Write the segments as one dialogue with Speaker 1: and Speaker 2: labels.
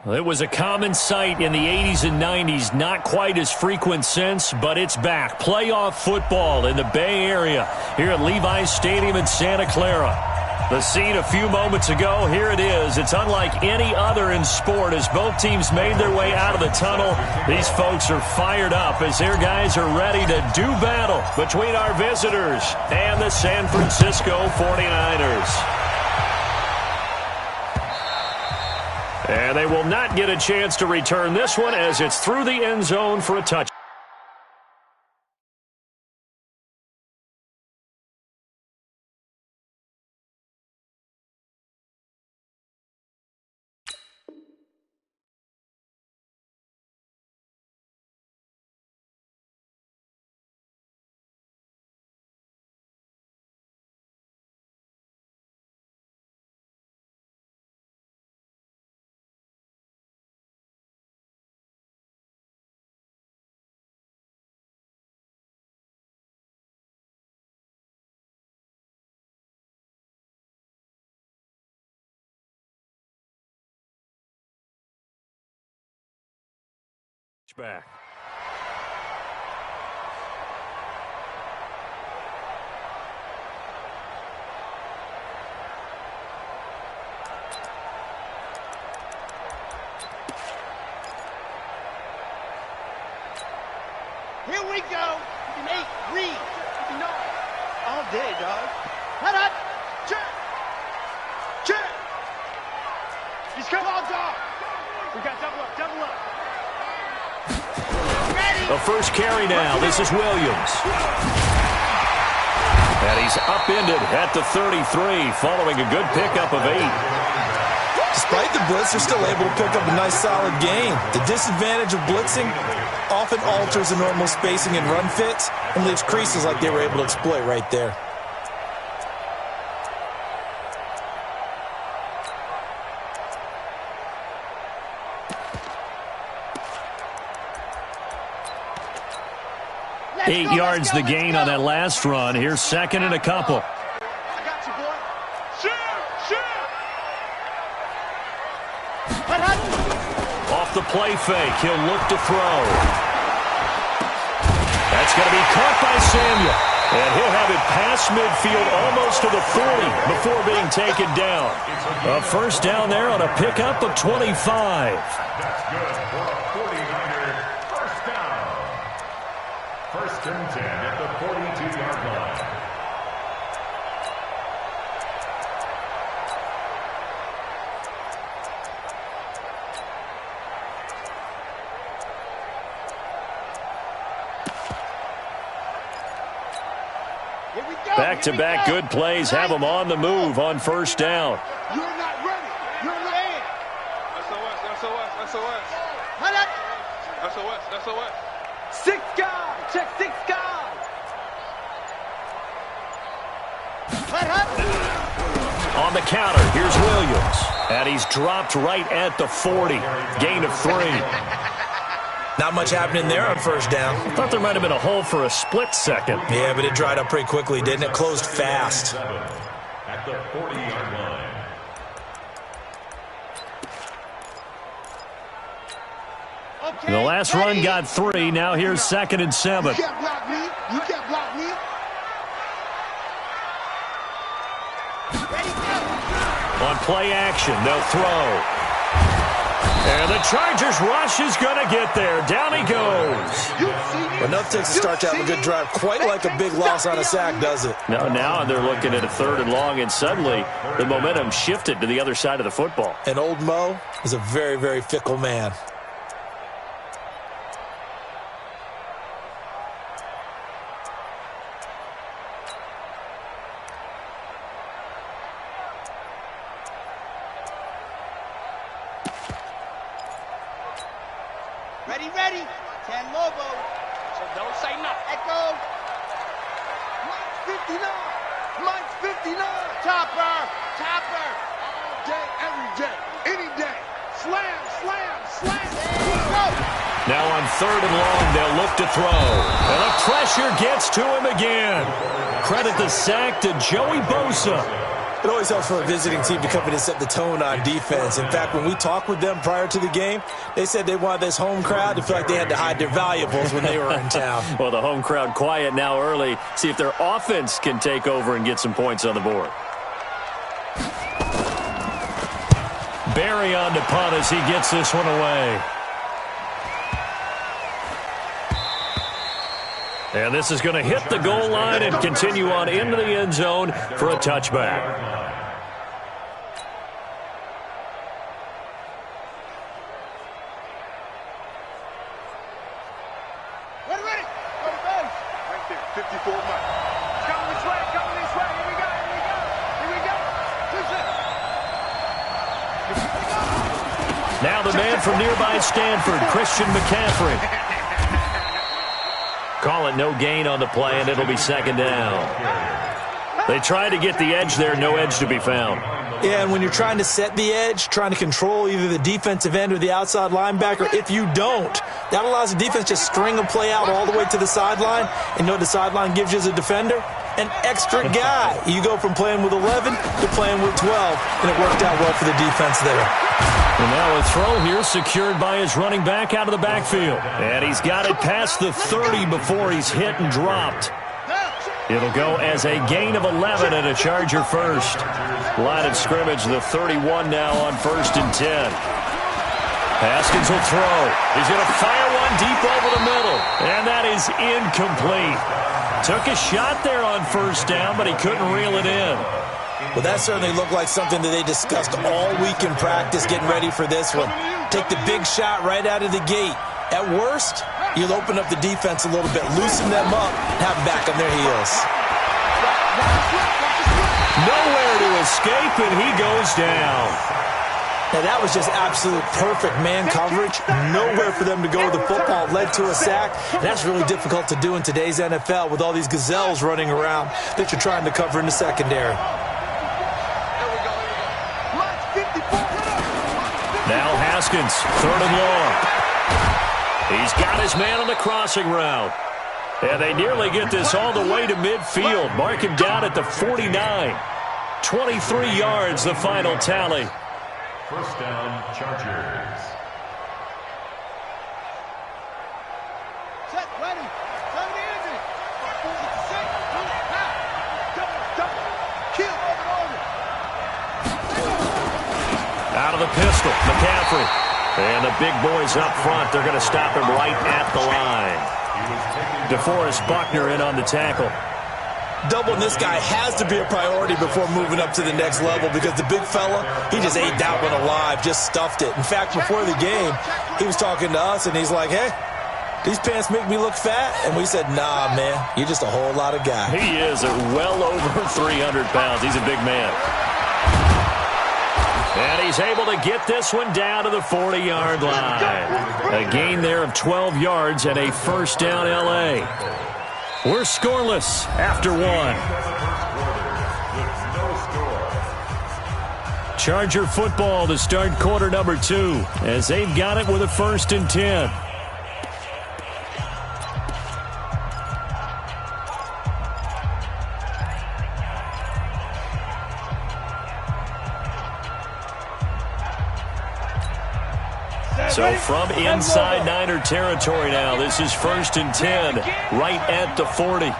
Speaker 1: It was a common sight in the 80s and 90s, not quite as frequent since, but it's back. Playoff football in the Bay Area here at Levi's Stadium in Santa Clara. The scene a few moments ago, here it is. It's unlike any other in sport as both teams made their way out of the tunnel. These folks are fired up as their guys are ready to do battle between our visitors and the San Francisco 49ers. And they will not get a chance to return this one as it's through the end zone for a touchdown. Back.
Speaker 2: Here we go. 8, read, 59. All day, dog. Head up. Check. Check. He's coming on, dog. We got double up, double up.
Speaker 1: The first carry now. This is Williams. And he's upended at the 33 following a good pickup of 8.
Speaker 3: Despite the blitz, they're still able to pick up a nice solid gain. The disadvantage of blitzing often alters the normal spacing and run fits and leaves creases like they were able to exploit right there.
Speaker 1: Eight yards the gain on that last run. Here's second and a couple.
Speaker 2: I got you, boy. Shoot! Shoot!
Speaker 1: Off the play fake, he'll look to throw. That's going to be caught by Samuel. And he'll have it past midfield almost to the 40 before being taken down. A first down there on a pickup of 25.
Speaker 4: That's good for a 49er first down. First and 10 at the 42-yard line.
Speaker 1: Back-to-back good plays have them on the move on first down.
Speaker 2: You're not ready. You're not in.
Speaker 5: SOS, SOS, SOS.
Speaker 2: Head up.
Speaker 5: SOS, SOS.
Speaker 2: 6 guys. Check 6 guys. Head up.
Speaker 1: On the counter, here's Williams. And he's dropped right at the 40. Gain of 3.
Speaker 3: Not much happening there on first down.
Speaker 1: Thought there might have been a hole for a split second.
Speaker 3: Yeah, but it dried up pretty quickly, didn't it? Closed fast.
Speaker 4: At the 40-yard line.
Speaker 2: Okay,
Speaker 1: The last run got 3. Now here's second and 7.
Speaker 2: You can't block me. You can't block me. Ready, go.
Speaker 1: On play action, they'll throw. And the Chargers rush is going to get there. Down he goes.
Speaker 3: Enough takes to start to have a good drive. Quite like a big loss on a sack, does it?
Speaker 1: Now they're looking at a third and long, and suddenly the momentum shifted to the other side of the football.
Speaker 3: And old Mo is a very, very fickle man.
Speaker 2: Ready, ready. 10 Lobo. So don't say nothing. Echo. Mike's 59. Mike's 59. Chopper. Chopper. All day, every day, any day. Slam, slam, slam. Go.
Speaker 1: Now on third and long, they'll look to throw. And the pressure gets to him again. Credit the sack to Joey Bosa.
Speaker 3: It always helps for a visiting team to come in and set the tone on defense. In fact, when we talked with them prior to the game, they said they wanted this home crowd to feel like they had to hide their valuables when they were in town.
Speaker 1: Well, the home crowd quiet now early. See if their offense can take over and get some points on the board. Barry on to punt as he gets this one away. And this is going to hit the goal line and continue on into the end zone for a touchback.
Speaker 2: Ready. Go to base. Right there. 54 miles. Coming this way. Here we go.
Speaker 1: Now the man from nearby Stanford, Christian McCaffrey. Call it no gain on the play, and it'll be second down. They tried to get the edge there, no edge to be found.
Speaker 3: Yeah, and when you're trying to set the edge, trying to control either the defensive end or the outside linebacker, if you don't, that allows the defense to string a play out all the way to the sideline. And you know what the sideline gives you as a defender? An extra guy. You go from playing with 11 to playing with 12, and it worked out well for the defense there.
Speaker 1: And now a throw here secured by his running back out of the backfield. And he's got it past the 30 before he's hit and dropped. It'll go as a gain of 11 and a Charger first. Line of scrimmage, the 31 now on 1st and 10. Haskins will throw. He's going to fire one deep over the middle. And that is incomplete. Took a shot there on 1st down, but he couldn't reel it in.
Speaker 3: Well, that certainly looked like something that they discussed all week in practice getting ready for this one. Take the big shot right out of the gate. At worst, you'll open up the defense a little bit, loosen them up, have them back on their heels.
Speaker 1: Nowhere to escape, and he goes down.
Speaker 3: Now, that was just absolute perfect man coverage. Nowhere for them to go with the football. Led to a sack. And that's really difficult to do in today's NFL with all these gazelles running around that you're trying to cover in the secondary.
Speaker 1: Now Haskins, 3rd and long. He's got his man on the crossing route. And they nearly get this all the way to midfield. Mark him down at the 49. 23 yards, the final tally.
Speaker 4: 1st down, Chargers.
Speaker 2: Set, ready. Turn the engine. Set, double. Kill, over.
Speaker 1: Out of the pistol, McCaffrey. And the big boys up front, they're going to stop him right at the line. DeForest Buckner in on the tackle.
Speaker 3: Doubling this guy has to be a priority before moving up to the next level because the big fella, he just ate that one alive, just stuffed it. In fact, before the game, he was talking to us, and he's like, hey, these pants make me look fat? And we said, nah, man, you're just a whole lot of guy.
Speaker 1: He is at well over 300 pounds. He's a big man. And he's able to get this one down to the 40-yard line. A gain there of 12 yards and a 1st down L.A. We're scoreless after 1. Charger football to start quarter number 2 as they've got it with a 1st and 10. So from inside Niner territory now, this is 1st and 10, right at the 40.
Speaker 2: Don't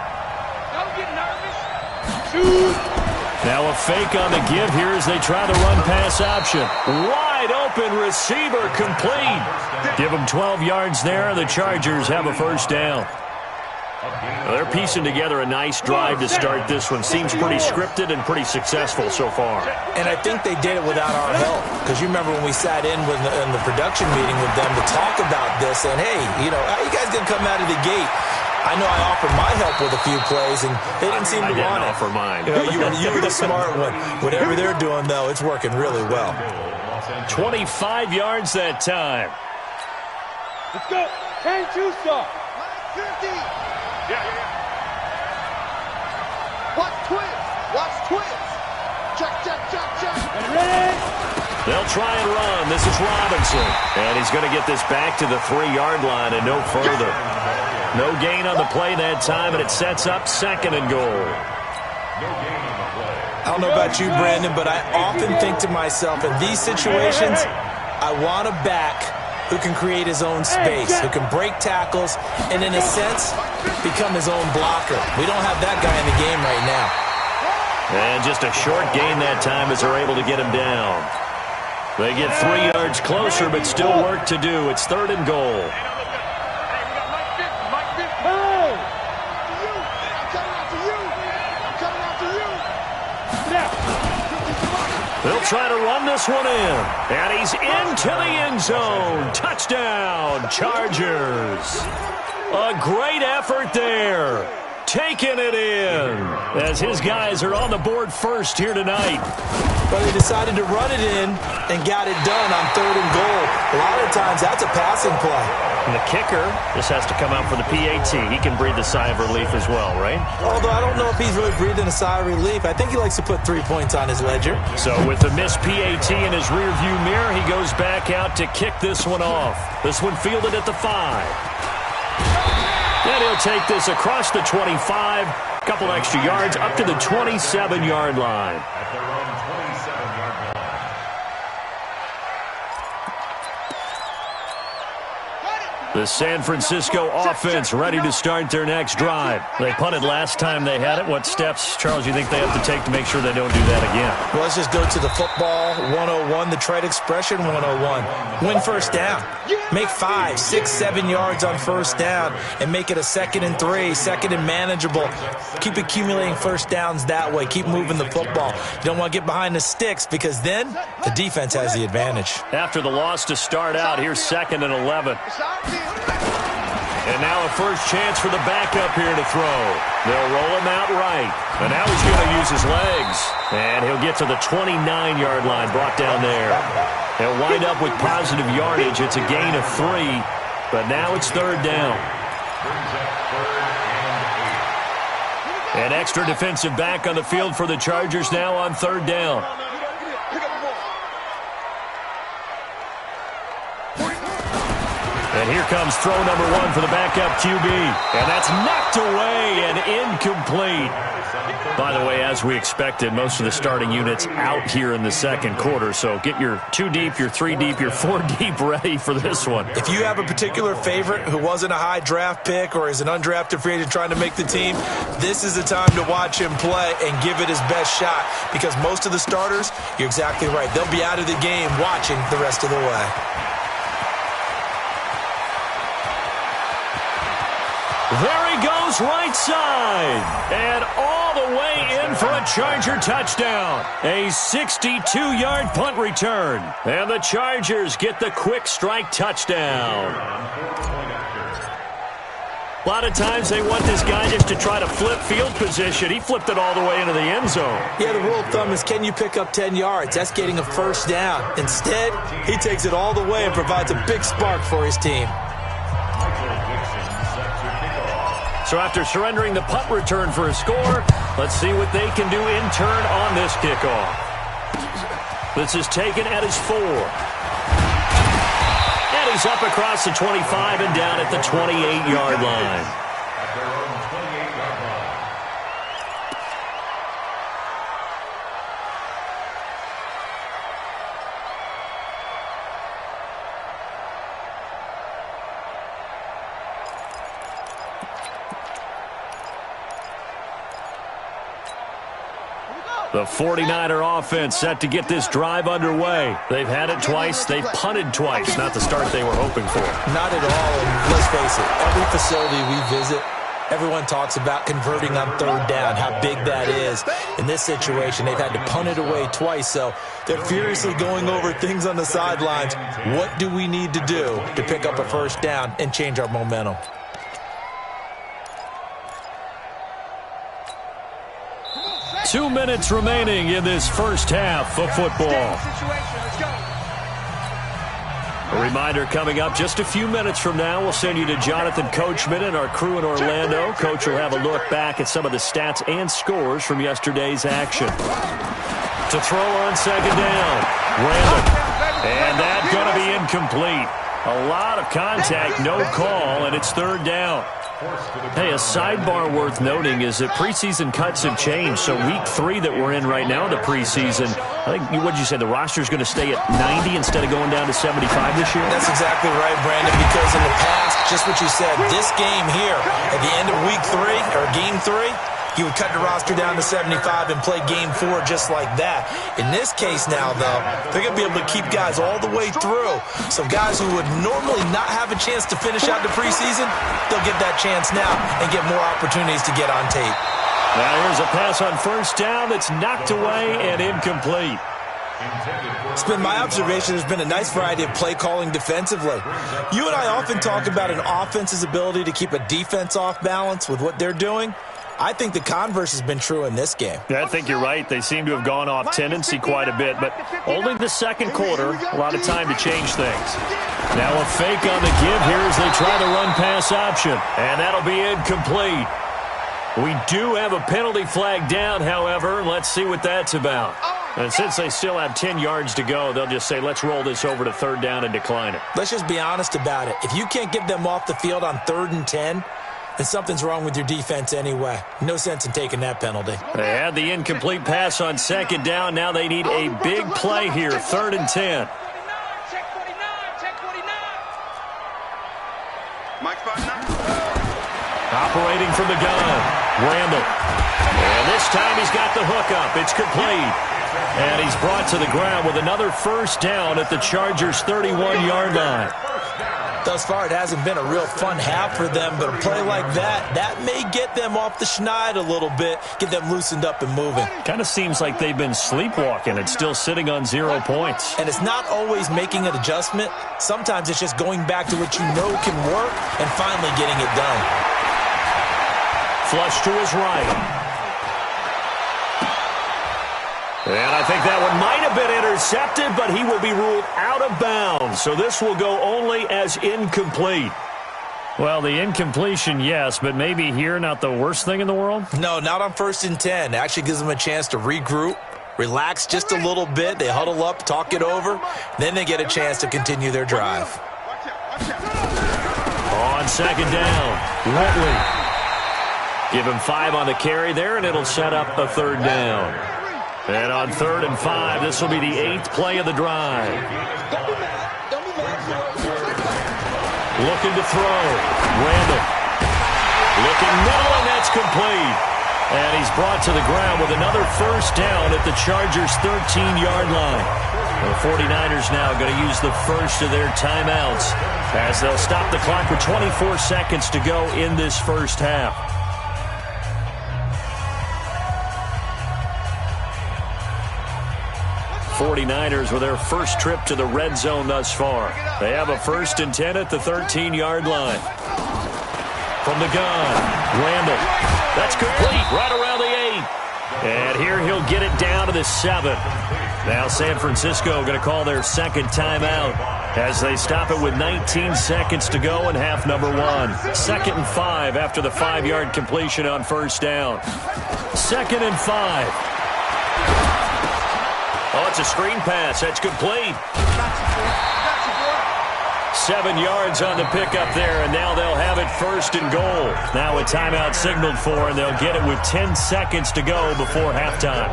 Speaker 2: get nervous.
Speaker 1: Now a fake on the give here as they try the run-pass option. Wide open receiver complete. Give them 12 yards there. The Chargers have a 1st down. They're piecing together a nice drive to start this one. Seems pretty scripted and pretty successful so far.
Speaker 3: And I think they did it without our help. Because you remember when we sat in the production meeting with them to talk about this, and hey, you know, how you guys going to come out of the gate? I know I offered my help with a few plays, and they didn't seem to want it.
Speaker 1: Offer mine.
Speaker 3: You know, you were the smart one. Whatever they're doing, though, it's working really well.
Speaker 1: 25 yards that time.
Speaker 2: Let's go. Can't you stop? 50. Yeah. Watch twist. Check. Ready?
Speaker 1: They'll try and run. This is Robinson. And he's going to get this back to the 3-yard line and no further. No gain on the play that time, and it sets up 2nd and goal.
Speaker 4: No gain on the play.
Speaker 3: I don't know about you, Brandon, but I often think to myself, in these situations, I want a back who can create his own space, who can break tackles, and in a sense, become his own blocker. We don't have that guy in the game right now.
Speaker 1: And just a short gain that time as they're able to get him down. They get 3 yards closer, but still work to do. It's 3rd and goal. They'll try to run this one in. And he's into the end zone. Touchdown, Chargers. A great effort there. Taking it in as his guys are on the board first here tonight.
Speaker 3: But they decided to run it in and got it done on 3rd and goal. A lot of times that's a passing play.
Speaker 1: And the kicker, this has to come out for the PAT. He can breathe a sigh of relief as well, right?
Speaker 3: Although I don't know if he's really breathing a sigh of relief. I think he likes to put 3 points on his ledger.
Speaker 1: So with the missed PAT in his rearview mirror, he goes back out to kick this one off. This one fielded at the 5. And he'll take this across the 25. Couple extra yards up to the 27-yard line.
Speaker 4: At their own 27-yard line.
Speaker 1: The San Francisco offense ready to start their next drive. They punted last time they had it. What steps, Charles, you think they have to take to make sure they don't do that again?
Speaker 3: Well, let's just go to the football 101, the trade expression 101. Win first down. Make 5, 6, 7 yards on first down and make it a 2nd and 3, 2nd and manageable. Keep accumulating first downs that way. Keep moving the football. You don't want to get behind the sticks because then the defense has the advantage.
Speaker 1: After the loss to start out, here's 2nd and 11. And now a first chance for the backup here to throw. They'll roll him out right. And now he's going to use his legs. And he'll get to the 29-yard line, brought down there. He'll wind up with positive yardage. It's a gain of 3. But now it's 3rd down. An extra defensive back on the field for the Chargers now on 3rd down. And here comes throw number 1 for the backup QB. And that's knocked away and incomplete. By the way, as we expected, most of the starting units out here in the second quarter. So get your 2 deep, your 3 deep, your 4 deep ready for this one.
Speaker 3: If you have a particular favorite who wasn't a high draft pick or is an undrafted free agent trying to make the team, this is the time to watch him play and give it his best shot. Because most of the starters, you're exactly right, they'll be out of the game watching the rest of the way.
Speaker 1: There he goes, right side. And all the way in for a Charger touchdown. A 62-yard punt return. And the Chargers get the quick strike touchdown. A lot of times they want this guy just to try to flip field position. He flipped it all the way into the end zone.
Speaker 3: Yeah, the rule of thumb is can you pick up 10 yards? That's getting a first down. Instead, he takes it all the way and provides a big spark for his team.
Speaker 1: So after surrendering the punt return for a score, let's see what they can do in turn on this kickoff. This is taken at his 4. And he's up across the 25 and down at the 28-yard line.
Speaker 4: At their own 28-yard line.
Speaker 1: The 49er offense set to get this drive underway. They've had it twice. They've punted twice. Not the start they were hoping for.
Speaker 3: Not at all. And let's face it, every facility we visit, everyone talks about converting on 3rd down, how big that is. In this situation, they've had to punt it away twice, so they're furiously going over things on the sidelines. What do we need to do to pick up a first down and change our momentum?
Speaker 1: 2 minutes remaining in this first half of football. A reminder coming up just a few minutes from now, we'll send you to Jonathan Coachman and our crew in Orlando. Coach will have a look back at some of the stats and scores from yesterday's action. To throw on 2nd down, Randall. And that's going to be incomplete. A lot of contact, no call, and it's third down. Hey, a sidebar worth noting is that preseason cuts have changed. So week 3 that we're in right now in the preseason, I think, what did you say, the roster's going to stay at 90 instead of going down to 75 this year?
Speaker 3: That's exactly right, Brandon, because in the past, just what you said, this game here, at the end of week 3, or game 3, he would cut the roster down to 75 and play game 4 just like that. In this case now, though, they're going to be able to keep guys all the way through. So guys who would normally not have a chance to finish out the preseason, they'll get that chance now and get more opportunities to get on tape.
Speaker 1: Now here's a pass on first down that's knocked away and incomplete.
Speaker 3: It's been my observation there's been a nice variety of play calling defensively. You and I often talk about an offense's ability to keep a defense off balance with what they're doing. I think the converse has been true in this game.
Speaker 1: Yeah, I think you're right. They seem to have gone off tendency quite a bit, but only the second quarter, a lot of time to change things. Now a fake on the give here as they try the run-pass option, and that'll be incomplete. We do have a penalty flag down, however. Let's see what that's about. And since they still have 10 yards to go, they'll just say, let's roll this over to third down and decline it.
Speaker 3: Let's just be honest about it. If you can't get them off the field on 3rd and 10, then something's wrong with your defense anyway. No sense in taking that penalty.
Speaker 1: They had the incomplete pass on second down. Now they need a big play here, 3rd and 10. Operating from the gun, Randall. And this time he's got the hook up. It's complete. And he's brought to the ground with another first down at the Chargers' 31-yard line.
Speaker 3: Thus far, it hasn't been a real fun half for them, but a play like that may get them off the schneid a little bit, get them loosened up and moving.
Speaker 1: Kind of seems like they've been sleepwalking. It's still sitting on 0 points.
Speaker 3: And it's not always making an adjustment. Sometimes it's just going back to what you know can work and finally getting it done.
Speaker 1: Flush to his right. And I think that one might have been intercepted, but he will be ruled out of bounds. So this will go only as incomplete. Well, the incompletion, yes, but maybe here not the worst thing in the world?
Speaker 3: No, not on 1st and 10. It actually gives them a chance to regroup, relax just a little bit. They huddle up, talk it over. Then they get a chance to continue their drive.
Speaker 1: On second down, Whitley. Give him 5 on the carry there, and it'll set up a third down. And on 3rd and 5, this will be the 8th play of the drive. Looking to throw. Randall. Looking middle, and that's complete. And he's brought to the ground with another first down at the Chargers' 13-yard line. The 49ers now going to use the first of their timeouts as they'll stop the clock with 24 seconds to go in this first half. 49ers with their first trip to the red zone thus far. They have a 1st and 10 at the 13-yard line. From the gun, Randall. That's complete right around the 8. And here he'll get it down to the 7. Now San Francisco going to call their second timeout as they stop it with 19 seconds to go in half number 1. 2nd and 5 after the 5-yard completion on first down. 2nd and 5. Oh, it's a screen pass. That's complete. 7 yards on the pickup there, and now they'll have it 1st and goal. Now a timeout signaled for, and they'll get it with 10 seconds to go before halftime.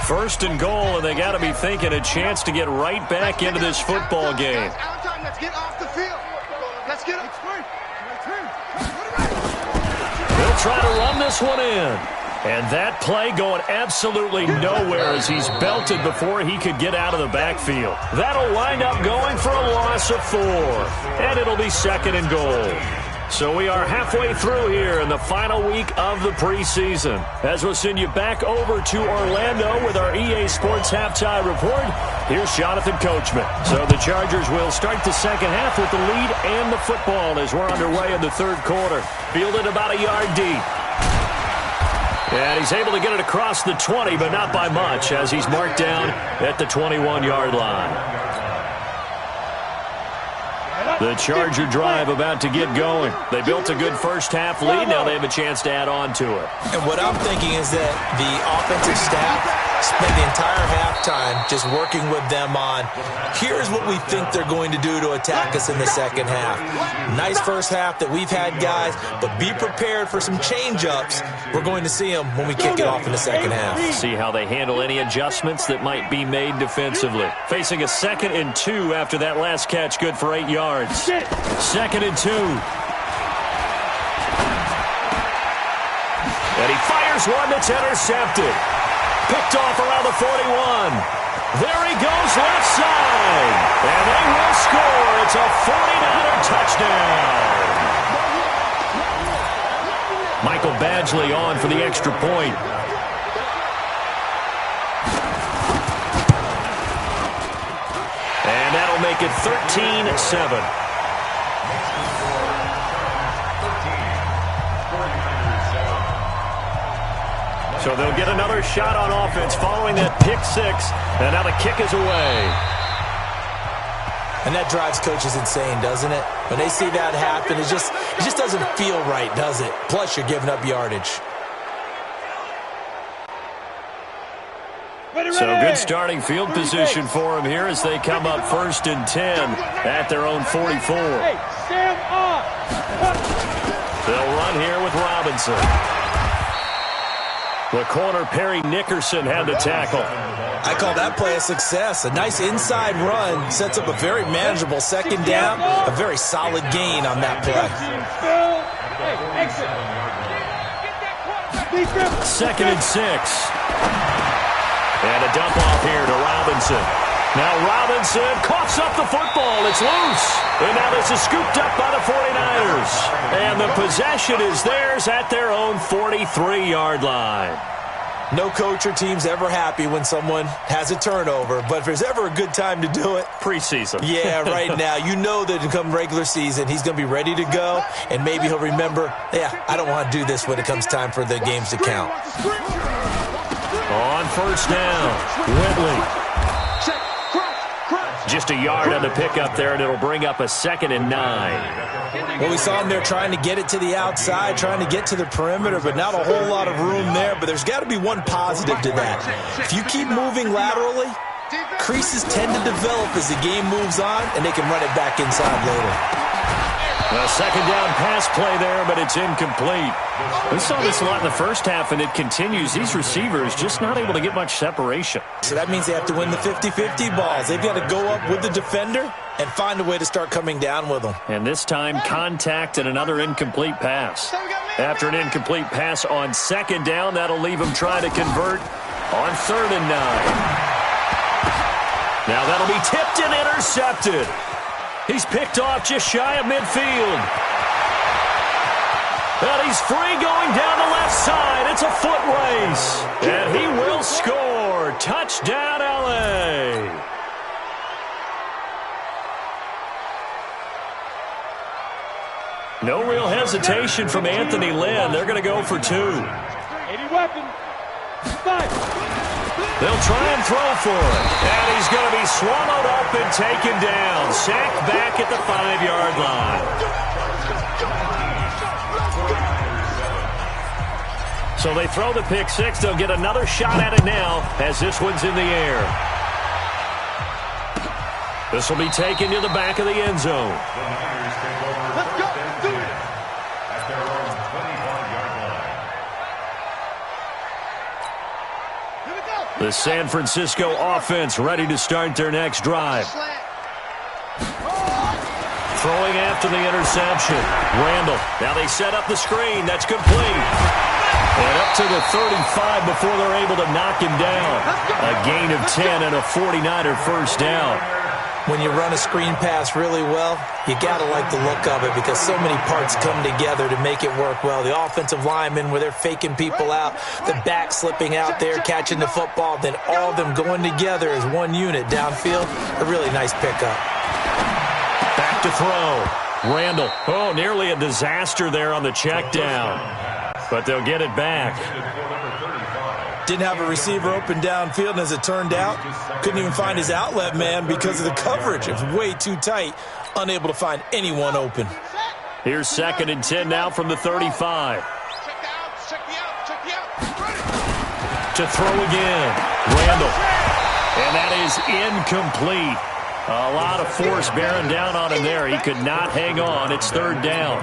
Speaker 1: 1st and goal, and they got to be thinking a chance to get right back into this football game.
Speaker 2: Let's get off the field. Let's get up.
Speaker 1: They'll try to run this one in. And that play going absolutely nowhere as he's belted before he could get out of the backfield. That'll wind up going for a loss of 4. And it'll be 2nd and goal. So we are halfway through here in the final week of the preseason. As we'll send you back over to Orlando with our EA Sports Halftime Report, here's Jonathan Coachman. So the Chargers will start the second half with the lead and the football as we're underway in the 3rd quarter. Fielded about a yard deep. And he's able to get it across the 20, but not by much, as he's marked down at the 21-yard line. The Charger drive about to get going. They built a good first-half lead. Now they have a chance to add on to it.
Speaker 3: And what I'm thinking is that the offensive staff spent the entire halftime just working with them on, here's what we think they're going to do to attack us in the second half. Nice first half that we've had, guys, but be prepared for some change-ups. We're going to see them when we kick it off in the second half.
Speaker 1: See how they handle any adjustments that might be made defensively. Facing a 2nd and 2 after that last catch, good for 8 yards. 2nd and 2. And he fires one that's intercepted. Picked off around the 41. There he goes left side. And they will score. It's a 49er touchdown. Michael Badgley on for the extra point. And that'll make it 13-7. So they'll get another shot on offense following that pick 6. And now the kick is away.
Speaker 3: And that drives coaches insane, doesn't it? When they see that happen, it just doesn't feel right, does it? Plus, you're giving up yardage.
Speaker 1: So good starting field position for them here as they come up 1st and 10 at their own 44.
Speaker 2: Hey, stand up.
Speaker 1: They'll run here with Robinson. The corner, Perry Nickerson, had the tackle.
Speaker 3: I call that play a success. A nice inside run sets up a very manageable second down. A very solid gain on that play.
Speaker 1: 2nd and 6. And a dump off here to Robinson. Now Robinson coughs up the football. It's loose. And now this is scooped up by the 49ers. And the possession is theirs at their own 43-yard line.
Speaker 3: No coach or team's ever happy when someone has a turnover, but if there's ever a good time to do it,
Speaker 1: preseason.
Speaker 3: Yeah, right now. You know that come regular season, he's going to be ready to go, and maybe he'll remember, yeah, I don't want to do this when it comes time for the games to count.
Speaker 1: On 1st down, Whitley. Just a yard on the pickup there, and it'll bring up a 2nd and 9.
Speaker 3: Well, we saw him there trying to get it to the outside, trying to get to the perimeter, but not a whole lot of room there. But there's got to be one positive to that. If you keep moving laterally, creases tend to develop as the game moves on, and they can run it back inside later.
Speaker 1: A 2nd down pass play there, but it's incomplete. We saw this a lot in the first half, and it continues. These receivers just not able to get much separation.
Speaker 3: So that means they have to win the 50-50 balls. They've got to go up with the defender and find a way to start coming down with them.
Speaker 1: And this time, contact and another incomplete pass. After an incomplete pass on 2nd down, that'll leave them trying to convert on 3rd and 9. Now that'll be tipped and intercepted. He's picked off just shy of midfield. And he's free going down the left side. It's a foot race. And he will score. Touchdown, L.A. No real hesitation from Anthony Lynn. They're going to go for 2.
Speaker 2: 80 weapon.
Speaker 1: They'll try and throw for it. And he's going to be swallowed up and taken down. Sacked back at the 5-yard line. So they throw the pick 6. They'll get another shot at it now as this one's in the air. This will be taken to the back of the end zone.
Speaker 2: Let's go. Do it.
Speaker 4: At their own 25-yard line.
Speaker 2: Here we go.
Speaker 1: The San Francisco offense ready to start their next drive. Throwing after the interception. Randall. Now they set up the screen. That's complete. And up to the 35 before they're able to knock him down. A gain of 10 and a 49er first down.
Speaker 3: When you run a screen pass really well, you got to like the look of it because so many parts come together to make it work well. The offensive linemen where they're faking people out, the back slipping out there, catching the football, then all of them going together as one unit downfield. A really nice pickup.
Speaker 1: Back to throw. Randall. Oh, nearly a disaster there on the check down. But they'll get it back.
Speaker 3: Didn't have a receiver open downfield, and as it turned out, couldn't even find his outlet man because of the coverage. It was way too tight, unable to find anyone open.
Speaker 1: Here's 2nd and 10 now from the 35.
Speaker 2: Check the out.
Speaker 1: To throw again. Randall. And that is incomplete. A lot of force bearing down on him there. He could not hang on. It's third down.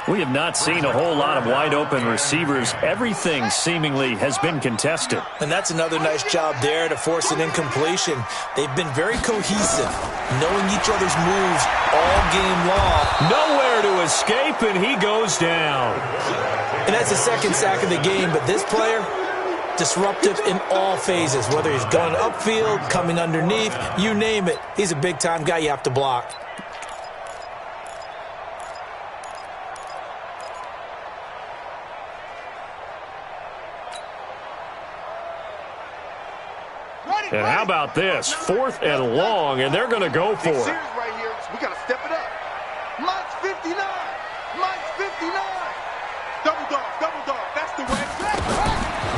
Speaker 1: We have not seen a whole lot of wide-open receivers. Everything seemingly has been contested.
Speaker 3: And that's another nice job there to force an incompletion. They've been very cohesive, knowing each other's moves all game long.
Speaker 1: Nowhere to escape, and he goes down.
Speaker 3: And that's the second sack of the game, but this player, disruptive in all phases, whether he's going upfield, coming underneath, you name it. He's a big-time guy you have to block.
Speaker 1: And how about this? 4th and long, and they're going to go for it.
Speaker 2: Right here. We got to step it up. Mike's 59. Mike's 59. Double dog. That's the way.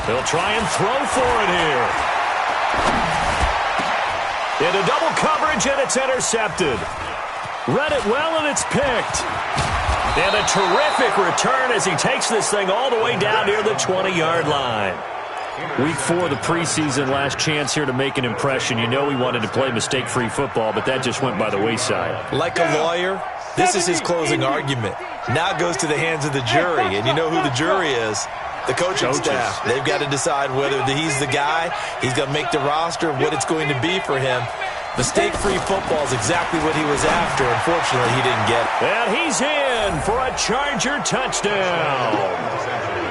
Speaker 1: They'll try and throw for it here. Into double coverage, and it's intercepted. Read it well, and it's picked. And a terrific return as he takes this thing all the way down near the 20-yard line. Week 4 of the preseason, last chance here to make an impression. You know he wanted to play mistake-free football, but that just went by the wayside.
Speaker 3: Like a lawyer, this is his closing argument. Now it goes to the hands of the jury, and you know who the jury is. The coaching staff. They've got to decide whether he's the guy, he's going to make the roster, what it's going to be for him. Mistake-free football is exactly what he was after. Unfortunately, he didn't get it.
Speaker 1: And he's in for a Charger touchdown.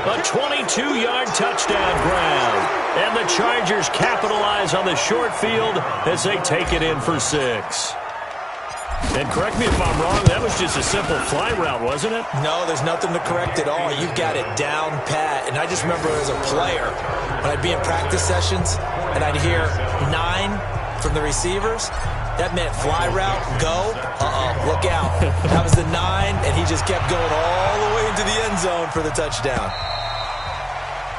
Speaker 1: A 22-yard touchdown ground. And the Chargers capitalize on the short field as they take it in for 6. And correct me if I'm wrong, that was just a simple fly route, wasn't it?
Speaker 3: No, there's nothing to correct at all. You've got it down pat. And I just remember as a player, when I'd be in practice sessions and I'd hear 9 from the receivers, that meant fly route, go, look out. That was the 9, and he just kept going all the way into the end zone for the touchdown.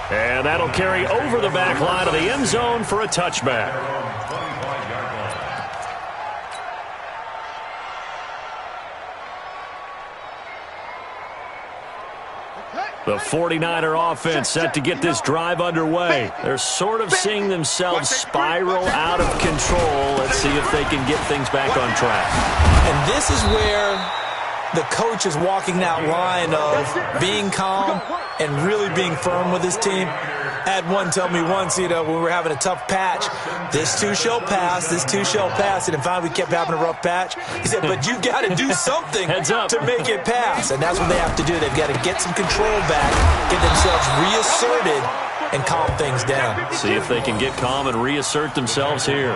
Speaker 1: And that'll carry over the back line of the end zone for a touchback. The 49er offense set to get this drive underway. They're sort of seeing themselves spiral out of control. Let's see if they can get things back on track.
Speaker 3: And this is where the coach is walking that line of being calm and really being firm with his team. I had one tell me once, when we were having a tough patch, this too shall pass, this too shall pass. And finally we kept having a rough patch. He said, but you got to do something to make it pass. And that's what they have to do. They've got to get some control back, get themselves reasserted, and calm things down.
Speaker 1: See if they can get calm and reassert themselves here.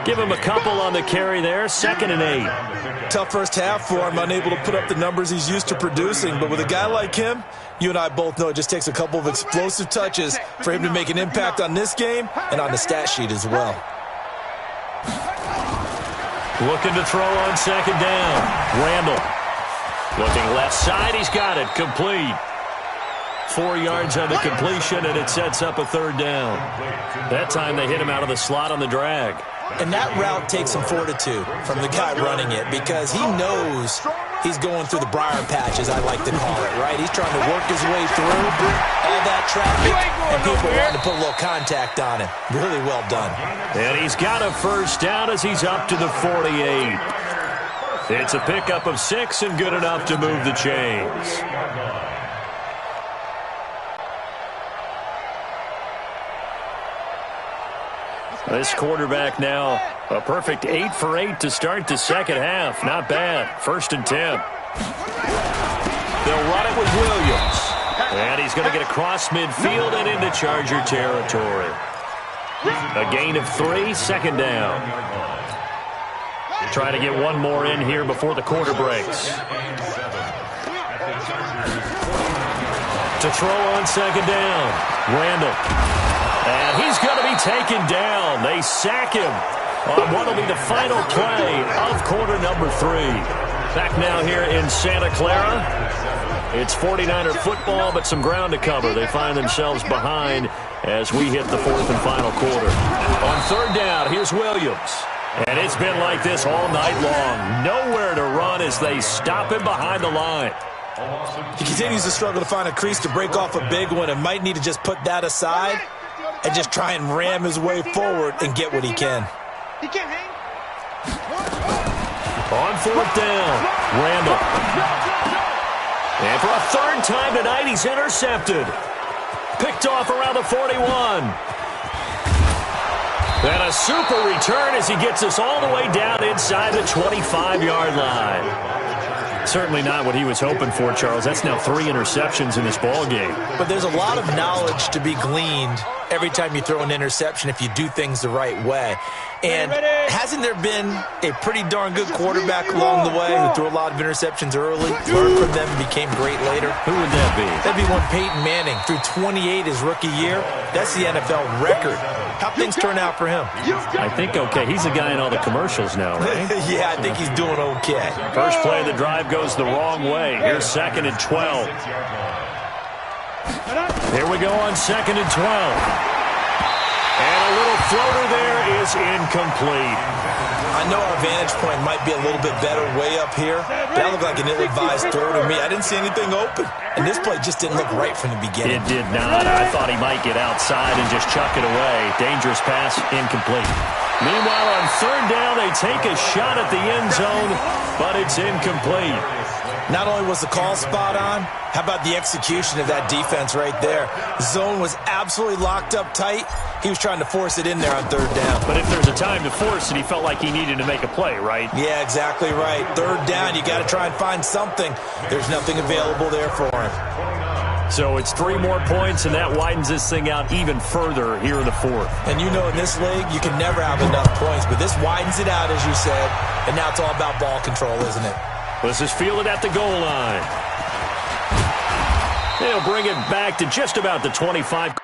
Speaker 1: Give him a couple on the carry there, 2nd and 8.
Speaker 3: Tough first half for him, unable to put up the numbers he's used to producing. But with a guy like him, you and I both know it just takes a couple of explosive touches for him to make an impact on this game and on the stat sheet as well.
Speaker 1: Looking to throw on 2nd down. Randall. Looking left side, he's got it, complete. 4 yards on the completion, and it sets up a 3rd down. That time they hit him out of the slot on the drag.
Speaker 3: And that route takes some fortitude from the guy running it because he knows he's going through the briar patch, as I like to call it, right? He's trying to work his way through all that traffic, and people want to put a little contact on him. Really well done.
Speaker 1: And he's got a 1st down as he's up to the 48. It's a pickup of 6 and good enough to move the chains. This quarterback now a perfect 8 for 8 to start the second half. Not bad. 1st and 10. They'll run it with Williams. And he's going to get across midfield and into Charger territory. A gain of 3, 2nd down. Trying to get one more in here before the quarter breaks. To throw on 2nd down. Randall. And he's going to be taken down. They sack him on what will be the final play of quarter number 3. Back now here in Santa Clara. It's 49er football, but some ground to cover. They find themselves behind as we hit the 4th and final quarter. On 3rd down, here's Williams. And it's been like this all night long. Nowhere to run as they stop him behind the line.
Speaker 3: He continues to struggle to find a crease to break off a big one and might need to just put that aside and just try and ram his way forward and get what he can.
Speaker 2: He can't hang.
Speaker 1: On fourth down, Randall. And for a third time tonight, he's intercepted. Picked off around the 41. And a super return as he gets us all the way down inside the 25-yard line. Certainly not what he was hoping for, Charles. That's now 3 interceptions in this ball game.
Speaker 3: But there's a lot of knowledge to be gleaned every time you throw an interception if you do things the right way. And hasn't there been a pretty darn good quarterback along the way who threw a lot of interceptions early, learned from them, and became great later?
Speaker 1: Who would that be?
Speaker 3: That'd be one Peyton Manning. Threw 28 his rookie year. That's the NFL record. How things turn out for him?
Speaker 1: I think okay. He's the guy in all the commercials now, right?
Speaker 3: Yeah, I think he's doing okay.
Speaker 1: First play of the drive goes the wrong way. Here's 2nd and 12. Here we go on 2nd and 12. And a little floater there is incomplete.
Speaker 3: I know our vantage point might be a little bit better way up here. That looked like an ill-advised throw to me. I didn't see anything open. And this play just didn't look right from the beginning.
Speaker 1: It did not. I thought he might get outside and just chuck it away. Dangerous pass, incomplete. Meanwhile, on third down, they take a shot at the end zone, but it's incomplete.
Speaker 3: Not only was the call spot on, how about the execution of that defense right there? Zone was absolutely locked up tight. He was trying to force it in there on third down.
Speaker 1: But if there's a time to force it, he felt like he needed to make a play, right?
Speaker 3: Yeah, exactly right. Third down, you got to try and find something. There's nothing available there for him.
Speaker 1: So it's 3 more points, and that widens this thing out even further here in the fourth.
Speaker 3: And you know in this league, you can never have enough points, but this widens it out, as you said, and now it's all about ball control, isn't it?
Speaker 1: This is fielded at the goal line. They'll bring it back to just about the 25.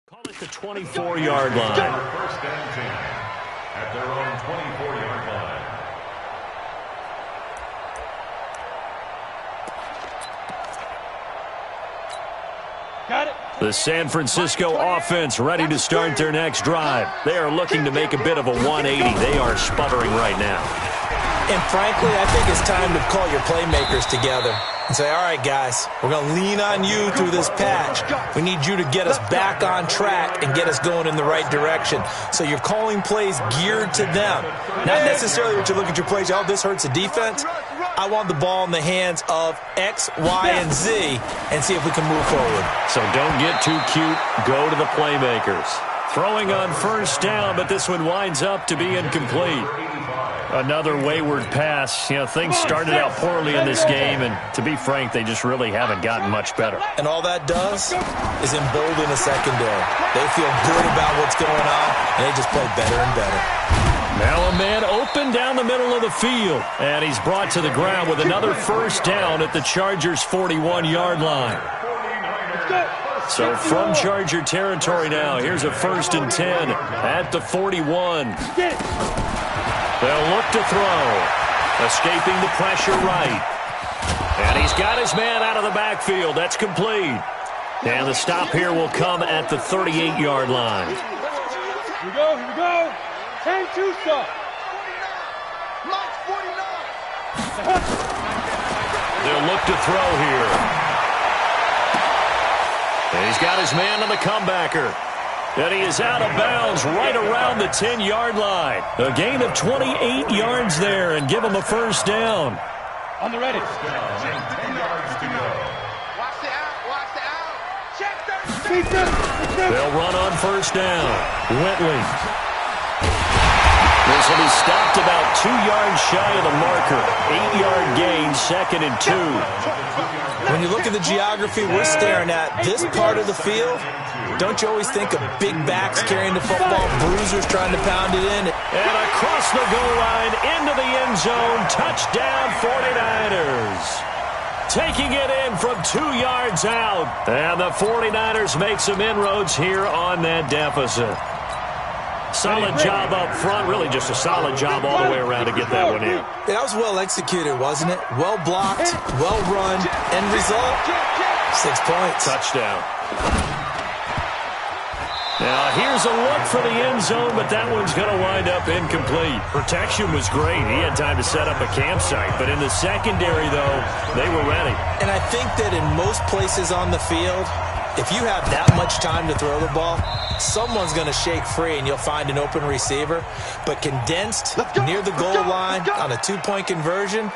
Speaker 1: Call it the 24-yard line.
Speaker 4: First and 10 at their own 24-yard line.
Speaker 2: Got it.
Speaker 1: The San Francisco offense ready to start their next drive. They are looking to make a bit of a 180. They are sputtering right now.
Speaker 3: And frankly, I think it's time to call your playmakers together and say, all right, guys, we're going to lean on you through this patch. We need you to get us back on track and get us going in the right direction. So you're calling plays geared to them. Not necessarily what you look at your plays, oh, this hurts the defense. I want the ball in the hands of X, Y, and Z and see if we can move forward.
Speaker 1: So don't get too cute. Go to the playmakers. Throwing on first down, but this one winds up to be incomplete. Another wayward pass. You know, things started out poorly in this game, and to be frank, they just really haven't gotten much better.
Speaker 3: And all that does is embolden a secondary. They feel good about what's going on, and they just play better and better.
Speaker 1: Now a man open down the middle of the field, and he's brought to the ground with another first down at the Chargers' 41-yard line. So from Charger territory now, here's a 1st and 10 at the 41. They'll look to throw. Escaping the pressure right. And he's got his man out of the backfield. That's complete. And the stop here will come at the 38-yard line.
Speaker 2: Here we go, here we go. 10-2 stop.
Speaker 6: Mike's 49.
Speaker 1: They'll look to throw here. And he's got his man on the comebacker. And he is out of bounds right around the 10-yard line. A gain of 28 yards there and give him a first down.
Speaker 2: On the ready.
Speaker 4: 10 yards to go.
Speaker 6: Watch the out, watch the out. Check
Speaker 1: They'll run on first down. Whitley. This will be stopped about 2 yards shy of the marker. 8-yard gain, 2nd and 2.
Speaker 3: When you look at the geography we're staring at, this part of the field, don't you always think of big backs carrying the football, bruisers trying to pound it in?
Speaker 1: And across the goal line, into the end zone, touchdown 49ers. Taking it in from 2 yards out. And the 49ers make some inroads here on that deficit. Solid job up front, really just a solid job all the way around to get that one in.
Speaker 3: That was well executed, wasn't it? Well blocked, well run, end result, 6 points.
Speaker 1: Touchdown. Now, here's a look for the end zone, but that one's going to wind up incomplete. Protection was great. He had time to set up a campsite, but in the secondary, though, they were ready.
Speaker 3: And I think that in most places on the field, if you have that much time to throw the ball, someone's going to shake free and you'll find an open receiver. But condensed near the goal line on a two-point conversion,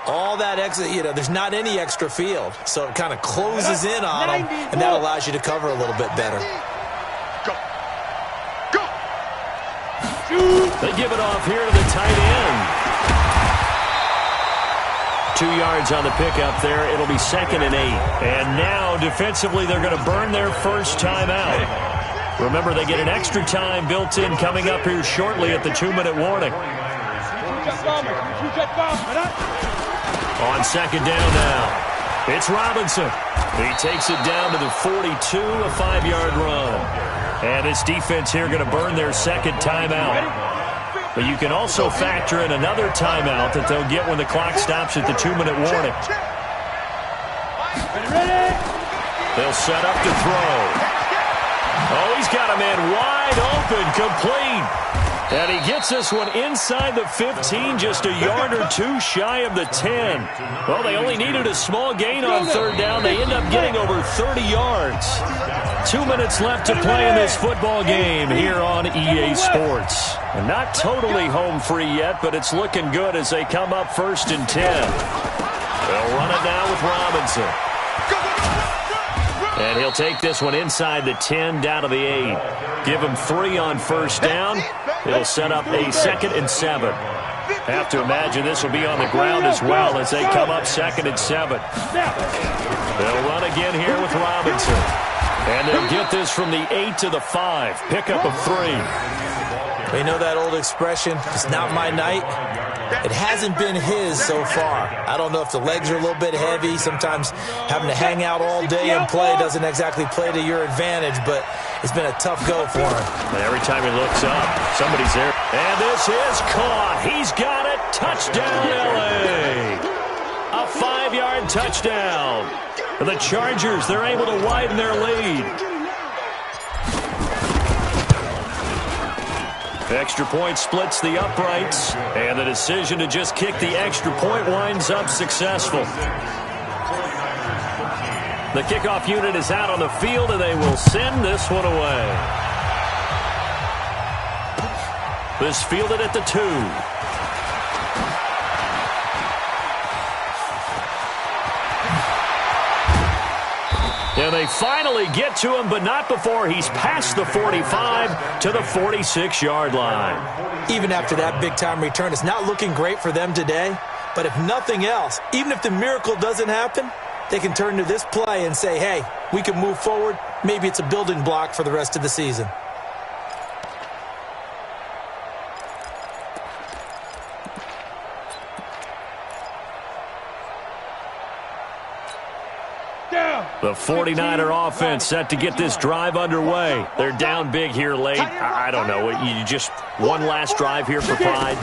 Speaker 3: all that extra, there's not any extra field. So it kind of closes in on them, and that allows you to cover a little bit better.
Speaker 1: They give it off here to the tight end. 2 yards on the pickup there. It'll be 2nd and 8. And now, defensively, they're going to burn their first timeout. Remember, they get an extra time built in coming up here shortly at the 2-minute warning. On 2nd down now, it's Robinson. He takes it down to the 42, a 5-yard run. And his defense here going to burn their second timeout. But you can also factor in another timeout that they'll get when the clock stops at the 2-minute warning. They'll set up to throw. Oh, he's got a man wide open, complete. And he gets this one inside the 15, just a yard or two shy of the 10. Well, they only needed a small gain on 3rd down. They end up getting over 30 yards. 2 minutes left to play in this football game here on EA Sports. And not totally home free yet, but it's looking good as they come up 1st and 10. They'll run it now with Robinson. And he'll take this one inside the 10 down to the 8. Give him 3 on 1st down. It'll set up a 2nd and 7. Have to imagine this will be on the ground as well as they come up 2nd and 7. They'll run again here with Robinson. And they'll get this from the 8 to the 5. Pickup of 3.
Speaker 3: You know that old expression, it's not my night? It hasn't been his so far. I don't know if the legs are a little bit heavy. Sometimes having to hang out all day and play doesn't exactly play to your advantage, but it's been a tough go for him.
Speaker 1: And every time he looks up, somebody's there. And this is caught. He's got it. Touchdown, L.A. A 5-yard touchdown. The Chargers, they're able to widen their lead. Extra point splits the uprights, and the decision to just kick the extra point winds up successful. The kickoff unit is out on the field, and they will send this one away. This fielded at the 2. And they finally get to him, but not before he's past the 45 to the 46-yard line.
Speaker 3: Even after that big-time return, it's not looking great for them today. But if nothing else, even if the miracle doesn't happen, they can turn to this play and say, hey, we can move forward. Maybe it's a building block for the rest of the season.
Speaker 1: The 49er offense set to get this drive underway. They're down big here late. I don't know. You just one last drive here for pride.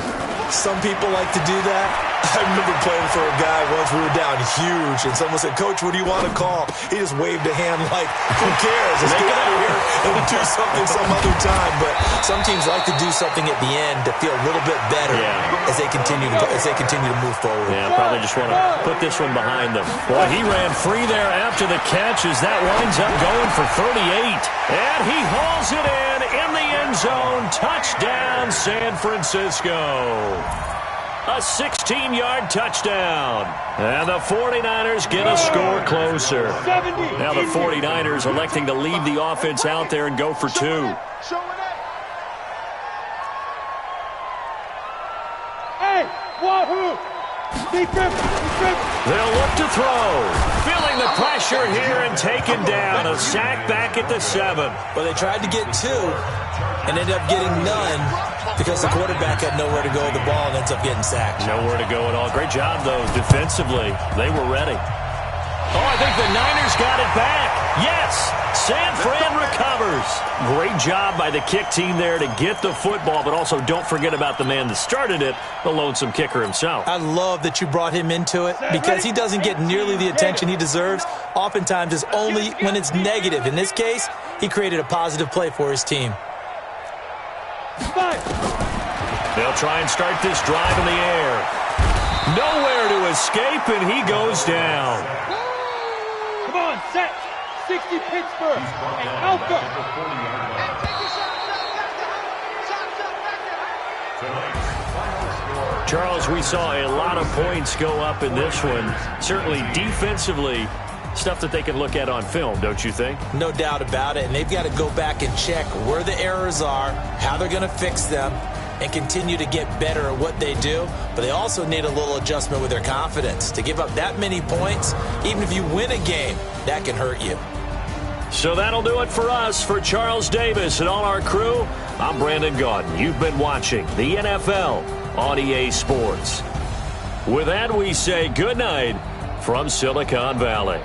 Speaker 3: Some people like to do that. I remember playing for a guy once. We were down huge, and someone said, Coach, what do you want to call? He just waved a hand like, who cares? Let's get out of here and do something some other time. But some teams like to do something at the end to feel a little bit better as they continue to move forward.
Speaker 1: Yeah, probably just want to put this one behind them. Boy, he ran free there after the catch as that winds up going for 38. And he hauls it in the end zone. Touchdown, San Francisco. A 16-yard touchdown. And the 49ers get a score closer. Now the 49ers electing to leave the offense out there and go for 2.
Speaker 2: Hey, wahoo!
Speaker 1: They'll look to throw. Feeling the pressure here and taken down. A sack back at the 7.
Speaker 3: Well, they tried to get 2 and ended up getting none because the quarterback had nowhere to go with the ball and ends up getting sacked.
Speaker 1: Nowhere to go at all. Great job, though, defensively. They were ready. Oh, I think the Niners got it back. Yes, San Fran recovers. Great job by the kick team there to get the football, but also don't forget about the man that started it, the lonesome kicker himself.
Speaker 3: I love that you brought him into it because he doesn't get nearly the attention he deserves. Oftentimes it's only when it's negative. In this case, he created a positive play for his team.
Speaker 1: They'll try and start this drive in the air. Nowhere to escape, and he goes down.
Speaker 2: Come on, set. 60 Pittsburgh and Alpha.
Speaker 1: Charles, we saw a lot of points go up in this one. Certainly defensively, stuff that they can look at on film, don't you think?
Speaker 3: No doubt about it, and they've got to go back and check where the errors are, how they're going to fix them, and continue to get better at what they do. But they also need a little adjustment with their confidence. To give up that many points, even if you win a game, that can hurt you.
Speaker 1: So that'll do it for us. For Charles Davis and all our crew, I'm Brandon Gaudin. You've been watching the NFL on EA Sports. With that, we say good night from Silicon Valley.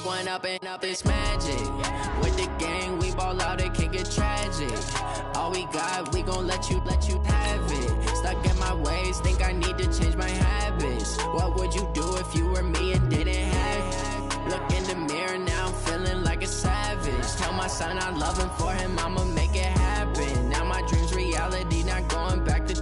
Speaker 7: One up and up, it's magic. With the gang, we ball out, it can get tragic. All we got, we gon' let you have it. Stuck in my ways, think I need to change my habits. What would you do if you were me and didn't have it? Look in the mirror, now I'm feeling like a savage. Tell my son I love him, for him I'ma make it happen. Now my dream's reality, not going back to.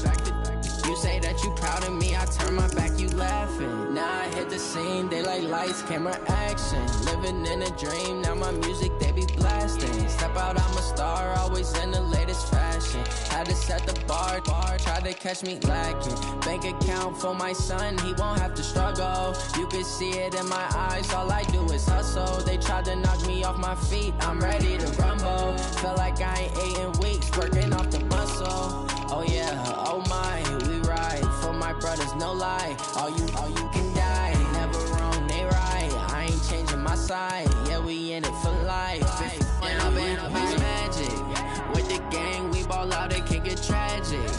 Speaker 7: You say that you proud of me, I turn my back, you laughing. Now I hit the scene, they like lights, camera, action. Living in a dream, now my music, they be blasting. Step out, I'm a star, always in the latest fashion. Had to set the bar, try to catch me lacking. Bank account for my son, he won't have to struggle. You can see it in my eyes, all I do is hustle. They tried to knock me off my feet, I'm ready to rumble. Feel like I ain't ate in weeks, working off the muscle. Oh yeah, oh my, we ride for my brothers, no lie. All you can die, never wrong, they right. I ain't changing my side, yeah, we in it for life. When up and up, it's magic. With the gang, we ball out, it can get tragic.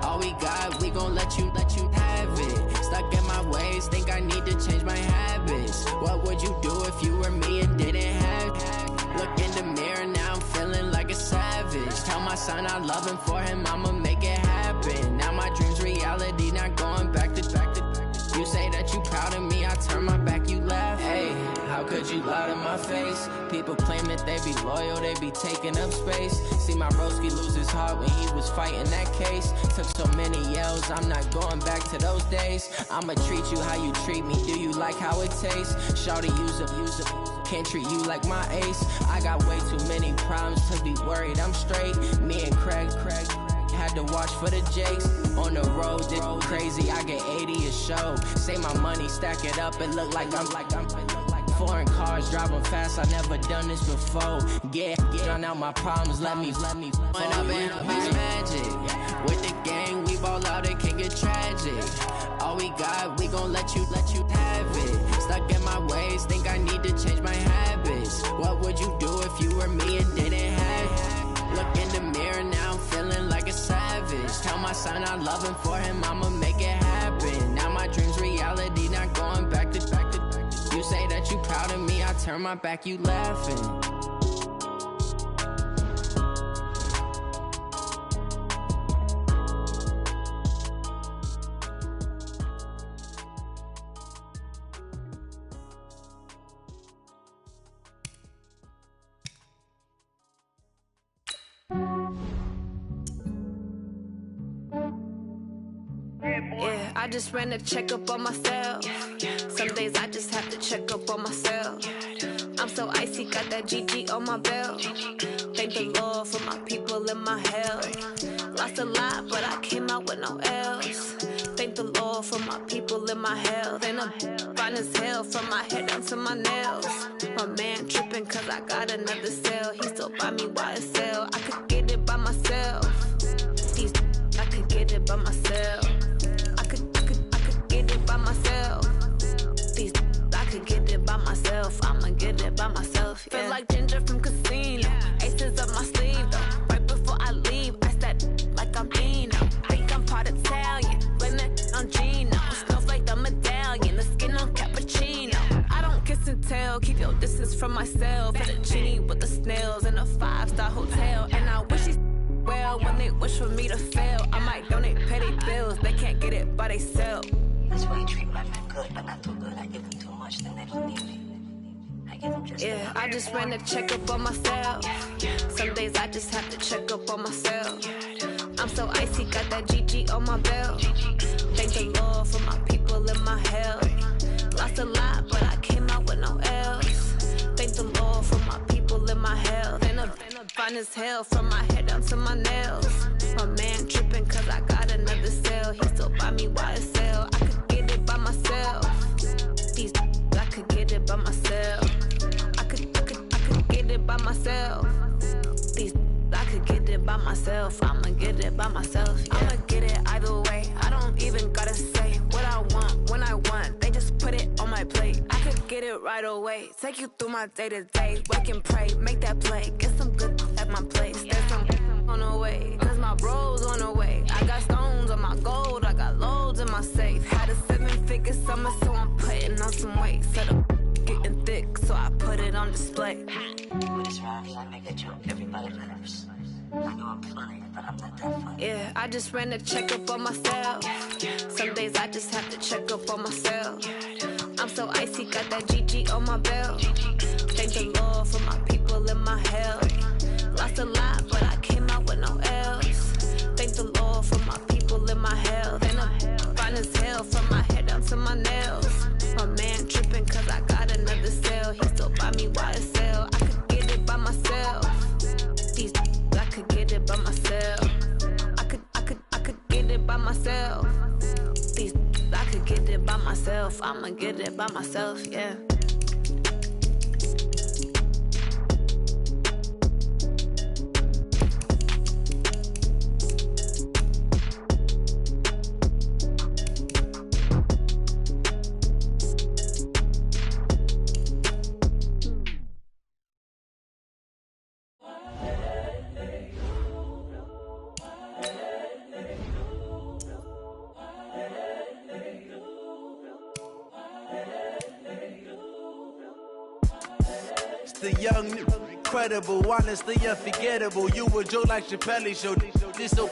Speaker 7: All we got, we gon' let you have it. Stuck in my ways, think I need to change my habits. What would you do if you were me and didn't have it? Look in the mirror, now I'm feeling like a savage. Tell my son I love him, for him I'ma make it happen. Now my dream's reality, not going back to. You say that you proud of me, I turn my back, you laugh. Hey, how could you lie to my face? People claim that they be loyal, they be taking up space. See my broski lose his heart when he was fighting that case. Took so many yells, I'm not going back to those days. I'ma treat you how you treat me, do you like how it tastes? Shawty, use up. Can't treat you like my ace. I got way too many problems to be worried, I'm straight. Me and Craig had to watch for the Jakes. On the road, this crazy, I get 80 a show. Say my money, stack it up, it look like I'm foreign cars, driving fast, I never done this before. Get drown out my problems, let me One up and up, it's magic. With the gang, we ball out, it can get tragic. All we got, we gon' let you have it. Stuck in my ways, think I need to change my habits. What would you do if you were me and didn't have it? Look in the mirror, now I'm feeling like a savage. Tell my son I love him, for him I'ma make it happen. Now my dream's reality, not going back to. You say that you proud of me, I turn my back, you laughing.
Speaker 8: Yeah, I just ran a checkup on myself. Some days I just have to check up on myself. I'm so icy, got that GG on my belt. Thank the Lord for my people and my health. Lost a lot, but I came out with no L's. Thank the Lord for my people and my health. And I'm fine as hell from my head down to my nails. My man tripping cause I got another cell. He still buy me YSL. I could get it by myself. These I could get it by myself. I could get it by myself. These I could get it by myself. I'ma get it by myself. Yeah. Feel like Ginger from Casino. Aces up my sleeve though. Right before I leave, I start like I'm Dino. Think I'm part Italian, blame it on Gino. Snowflake the medallion, the skin on cappuccino. I don't kiss and tell, keep your distance from myself. Fettuccine with the snails in a 5-star hotel. And I wish he's well when they wish for me to fail. I might donate petty bills, they can't get it by themselves.
Speaker 9: That's why you treat my friend good, but not too good. I give them too much, then they don't need me.
Speaker 8: Yeah, I just ran a checkup on myself. Some days I just have to check up on myself. I'm so icy, got that GG on my belt. Thank the Lord for my people and my health. Lost a lot, but I came out with no L's. Thank the Lord for my people and my health. And I'm fine as hell from my head down to my nails. My man tripping cause I got another cell. He still buy me YSL. I could get it by myself. These I could get it by myself. I could get it by myself. These I could get it by myself. I'ma get it by myself. Yeah. I'ma get it either way. I don't even gotta say what I want when I want. They just put it on my plate. I could get it right away. Take you through my day to day. Wake and pray, make that play. Get some good at my place. There's some on the way, cause my bro's on the way. I got stones on my gold. I got loads in my safe. Had a 7-figure summer, so I'm putting on some weight. Set up getting thick, so I put on display.
Speaker 9: With his rhymes, I make a joke, everybody laughs. I know I'm funny, but I'm not that funny.
Speaker 8: Yeah, I just ran a checkup on myself. Some days I just have to check up on myself. I'm so icy, got that GG on my belt. Thank the Lord for my people and my health. Lost a lot, but I came out with no else. Thank the Lord for my people and my health. And I'm fine as hell from my head down to my nails. My man tripping cause I got another cell. He still buy me YSL. I could get it by myself. These I could get it by myself. I could get it by myself. These I could get it by myself. I'ma get it by myself, yeah.
Speaker 10: The young, incredible, honestly unforgettable. You a joke like Chappelle Show. This so